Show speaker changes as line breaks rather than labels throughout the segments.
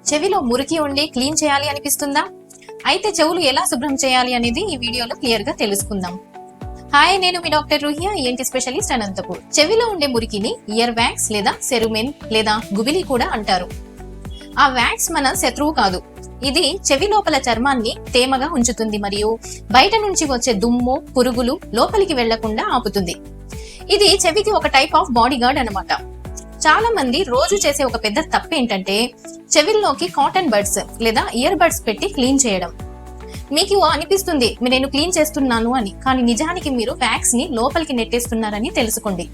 చెవిలో మురికి ఉండి క్లీన్ చేయాలి అనిపిస్తుందా? అయితే చెవులు ఎలా శుభ్రం చేయాలి అనేది ఈ వీడియోలో క్లియర్ గా తెలుసుకుందాం. హాయ్, నేను మీ doctor Ruhiya, ENT specialist Anantapur. చెవిలో ఉండే మురికిని ఇయర్ వ్యాక్స్ లేదా సెరుమెన్ లేదా గుబిలి కూడా అంటారు. ఆ వ్యాక్స్ మన శత్రువు కాదు. ఇది చెవి లోపల చర్మాన్ని తేమగా ఉంచుతుంది మరియు బయట నుంచి వచ్చే దుమ్ము, పురుగులు లోపలికి వెళ్లకుండా ఆపుతుంది. ఇది చెవికి ఒక టైప్ ఆఫ్ బాడీ గార్డ్ అన్నమాట. చాలా మంది రోజు చేసే ఒక పెద్ద తప్పు ఏంటంటే చెవిల్లోకి కాటన్ బడ్స్ లేదా ఇయర్ బడ్స్ పెట్టి క్లీన్ చేయడం. మీకు అనిపిస్తుంది నేను క్లీన్ చేస్తున్నాను అని, కానీ నిజానికి మీరు వ్యాక్స్ ని లోపలికి నెట్టేస్తున్నారని తెలుసుకోండి.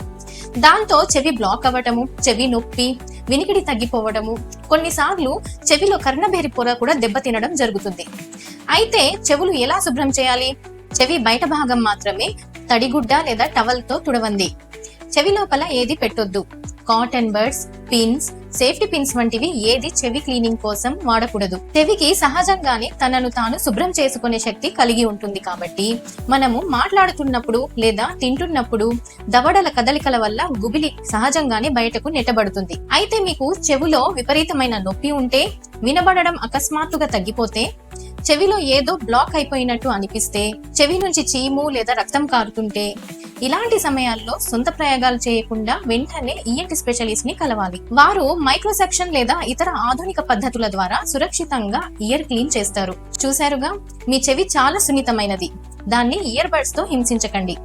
దాంతో చెవి బ్లాక్ అవ్వటము, చెవి నొప్పి, వినికిడి తగ్గిపోవడము, కొన్నిసార్లు చెవిలో కర్ణబేరి పొర కూడా దెబ్బతినడం జరుగుతుంది. అయితే చెవులు ఎలా శుభ్రం చేయాలి? చెవి బయట భాగం మాత్రమే తడిగుడ్డ లేదా టవల్ తో తుడవండి. చెవి లోపల ఏది పెట్టొద్దు. Cotton buds, pins, safety pins వంటివి ఏది చెవి క్లీనింగ్ కోసం వాడకూడదు. చెవికి సహజంగానే తనను తాను శుభ్రం చేసుకునే శక్తి కలిగి ఉంటుంది కాబట్టి మనము మాట్లాడుతున్నప్పుడు లేదా తింటున్నప్పుడు దవడల కదలికల వల్ల గుబిలి సహజంగానే బయటకు నెట్టబడుతుంది. అయితే మీకు చెవిలో విపరీతమైన నొప్పి ఉంటే, వినబడడం అకస్మాత్తుగా తగ్గిపోతే, చెవిలో ఏదో బ్లాక్ అయిపోయినట్టు అనిపిస్తే, చెవి నుంచి చీము లేదా రక్తం కారుతుంటే, ఇలాంటి సమయాల్లో సొంత ప్రయోగాలు చేయకుండా వెంటనే ENT స్పెషలిస్ట్ ని కలవాలి. వారు మైక్రోసెక్షన్ లేదా ఇతర ఆధునిక పద్ధతుల ద్వారా సురక్షితంగా ఇయర్ క్లీన్ చేస్తారు. చూశారుగా, మీ చెవి చాలా సున్నితమైనది. దాన్ని ఇయర్ బడ్స్ తో హింసించకండి.